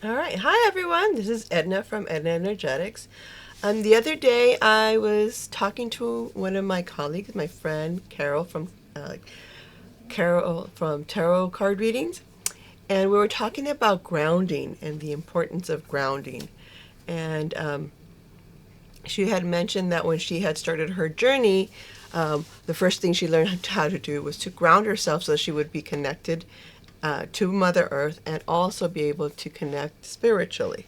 All right. Hi, everyone. This is Edna from Edna Energetics. The other day, I was talking to one of my colleagues, my friend Carol from Tarot Card Readings, and we were talking about grounding and the importance of grounding. And she had mentioned that when she had started her journey, the first thing she learned how to do was to ground herself so she would be connected to Mother Earth and also be able to connect spiritually.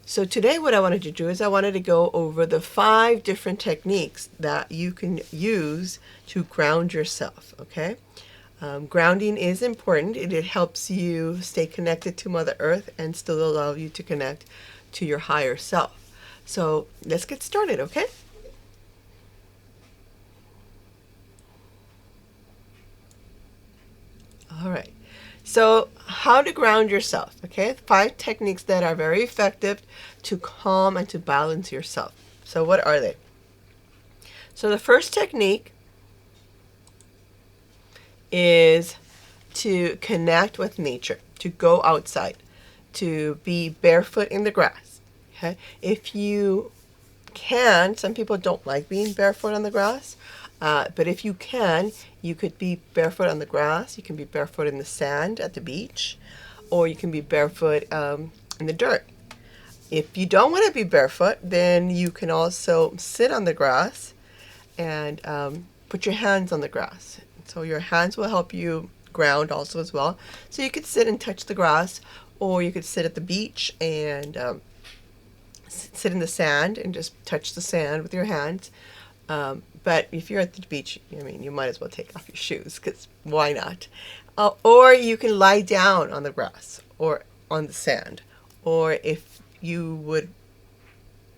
So today what I wanted to do is I wanted to go over the 5 different techniques that you can use to ground yourself, okay? Grounding is important. It helps you stay connected to Mother Earth and still allow you to connect to your higher self. So let's get started, okay? All right. So, how to ground yourself, okay? 5 techniques that are very effective to calm and to balance yourself. So, what are they? So, the first technique is to connect with nature, to go outside, to be barefoot in the grass, okay? If you can, some people don't like being barefoot on the grass, but if you can, you could be barefoot on the grass, you can be barefoot in the sand at the beach, or you can be barefoot in the dirt. If you don't want to be barefoot, then you can also sit on the grass and put your hands on the grass. So your hands will help you ground also as well. So you could sit and touch the grass, or you could sit at the beach and sit in the sand and just touch the sand with your hands. But if you're at the beach, I mean, you might as well take off your shoes because why not? Or you can lie down on the grass or on the sand. Or if you would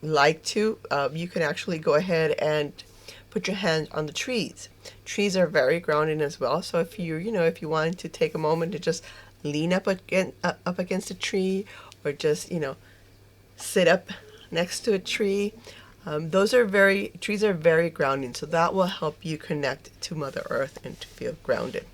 like to, you can actually go ahead and put your hands on the trees. Trees are very grounding as well. So if if you wanted to take a moment to just lean up against a tree, or just, sit up next to a tree. Trees are very grounding, so that will help you connect to Mother Earth and to feel grounded.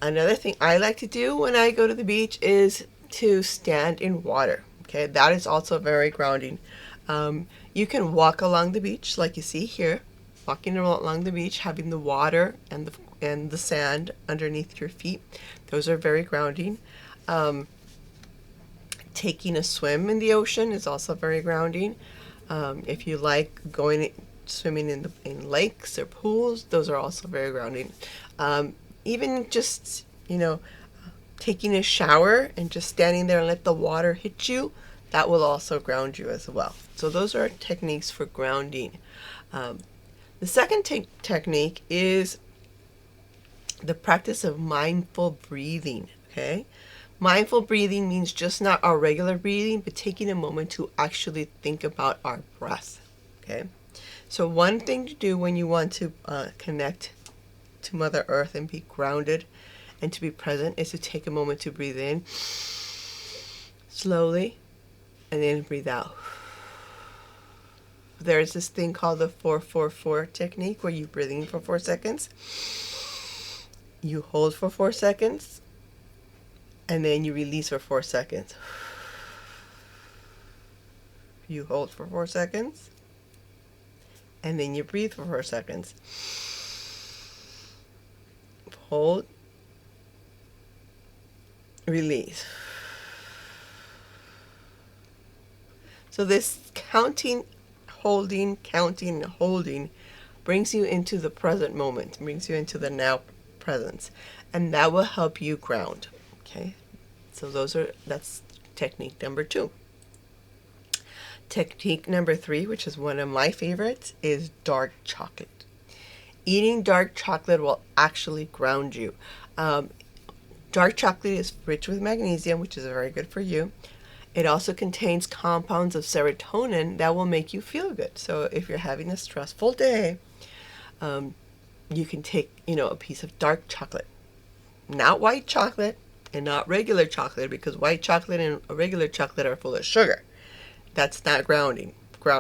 Another thing I like to do when I go to the beach is to stand in water. Okay, that is also very grounding. You can walk along the beach, like you see here, walking along the beach, having the water and the sand underneath your feet. Those are very grounding. Taking a swim in the ocean is also very grounding. If you like swimming in lakes or pools, those are also very grounding. Even just taking a shower and just standing there and let the water hit you, that will also ground you as well. So those are techniques for grounding. The second technique is the practice of mindful breathing. Okay. Mindful breathing means just not our regular breathing, but taking a moment to actually think about our breath. Okay. So one thing to do when you want to connect to Mother Earth and be grounded and to be present is to take a moment to breathe in slowly and then breathe out. There's this thing called the 4-4-4 technique where you breathe in for 4 seconds, you hold for 4 seconds, and then you release for 4 seconds. You hold for 4 seconds, and then you breathe for 4 seconds. Hold, release. So this counting, holding, brings you into the present moment, brings you into the now presence, and that will help you ground. Okay, so that's technique number 2. Technique number 3, which is one of my favorites, is dark chocolate. Eating dark chocolate will actually ground you. Dark chocolate is rich with magnesium, which is very good for you. It also contains compounds of serotonin that will make you feel good. So if you're having a stressful day, you can take, a piece of dark chocolate. Not white chocolate and not regular chocolate, because white chocolate and regular chocolate are full of sugar. That's not grounding.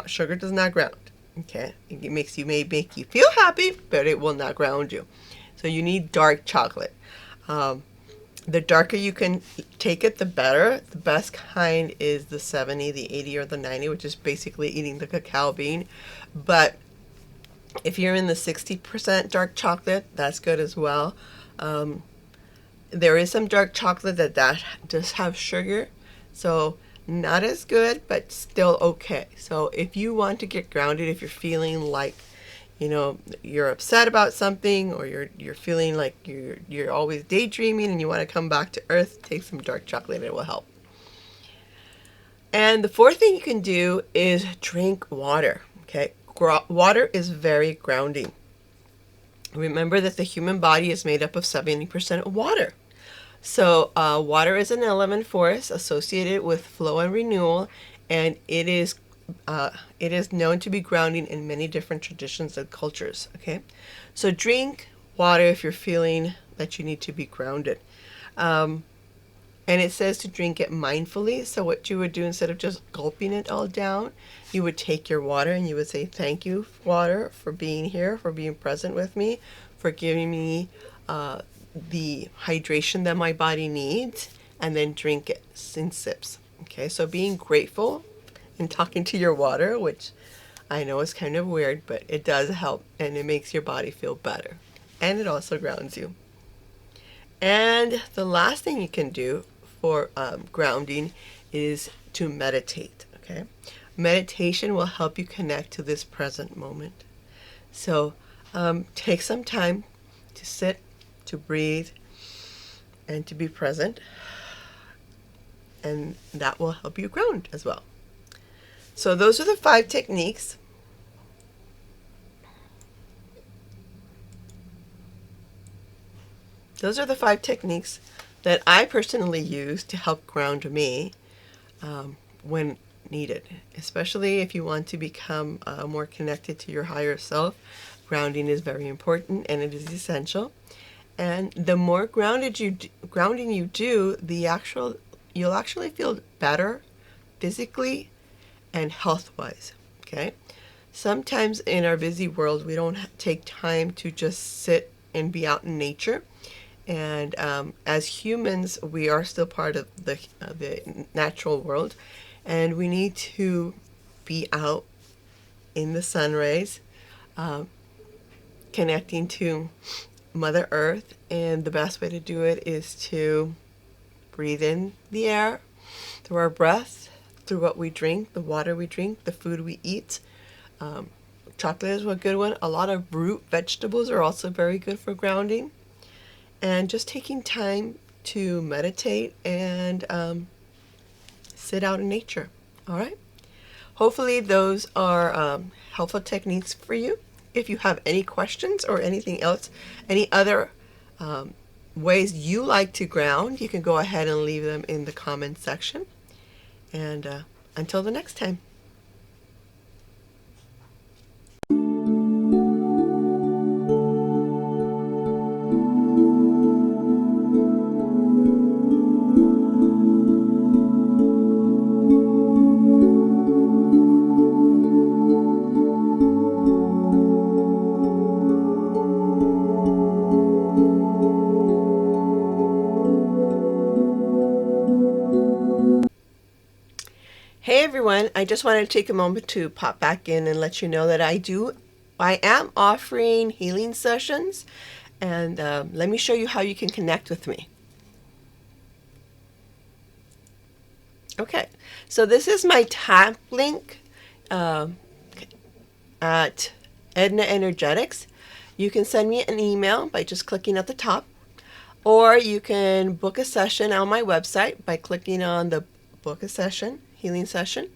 Sugar does not ground. Okay, it may make you feel happy, but it will not ground you. So you need dark chocolate. The darker you can take it, the better. The best kind is the 70, the 80, or the 90, which is basically eating the cacao bean. But if you're in the 60% dark chocolate, that's good as well. There is some dark chocolate that does have sugar, so not as good, but still okay. So if you want to get grounded, if you're feeling like, you're upset about something, or you're feeling like you're always daydreaming and you want to come back to earth, take some dark chocolate. It will help. And the fourth thing you can do is drink water. Okay, water is very grounding. Remember that the human body is made up of 70% water. So water is an element force associated with flow and renewal, and it is known to be grounding in many different traditions and cultures. Okay, so drink water if you're feeling that you need to be grounded. And it says to drink it mindfully. So what you would do, instead of just gulping it all down, you would take your water and you would say, "Thank you, water, for being here, for being present with me, for giving me the hydration that my body needs," and then drink it in sips. Okay, so being grateful and talking to your water, which I know is kind of weird, but it does help, and it makes your body feel better. And it also grounds you. And the last thing you can do for grounding is to meditate. Okay, meditation will help you connect to this present moment. So take some time to sit, to breathe, and to be present, and that will help you ground as well. So those are the 5 techniques. Those are the 5 techniques that I personally use to help ground me when needed, especially if you want to become more connected to your higher self. Grounding is very important, and it is essential. And the more grounding you do, you'll actually feel better physically and health-wise. Okay. Sometimes in our busy world, we don't take time to just sit and be out in nature. And as humans, we are still part of the natural world, and we need to be out in the sun rays, connecting to Mother Earth. And the best way to do it is to breathe in the air through our breath, through what we drink, the water we drink, the food we eat. Chocolate is a good one. A lot of root vegetables are also very good for grounding. And just taking time to meditate and sit out in nature. All right. Hopefully those are helpful techniques for you. If you have any questions or anything else, any other ways you like to ground, you can go ahead and leave them in the comments section. And until the next time. Hey everyone, I just wanted to take a moment to pop back in and let you know that I am offering healing sessions, and let me show you how you can connect with me. Okay, so this is my tap link at Edna Energetics. You can send me an email by just clicking at the top, or you can book a session on my website by clicking on the book a session, healing session.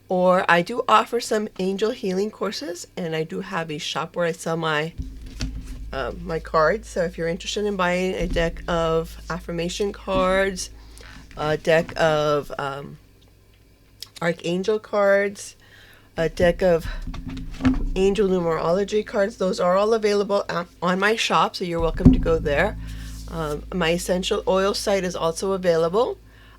Or I do offer some angel healing courses, and I do have a shop where I sell my cards. So if you're interested in buying a deck of affirmation cards, a deck of archangel cards, a deck of angel numerology cards, those are all available on my shop, so you're welcome to go there. My essential oil site is also available.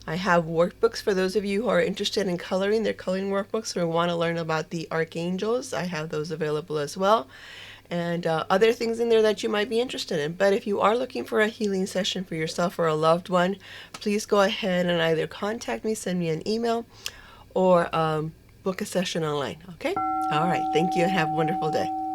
I have workbooks for those of you who are interested in coloring. They're coloring workbooks or want to learn about the archangels. I have those available as well. and other things in there that you might be interested in. But if you are looking for a healing session for yourself or a loved one, please go ahead and either contact me, send me an email, or book a session online. Okay? All right. Thank you and have a wonderful day.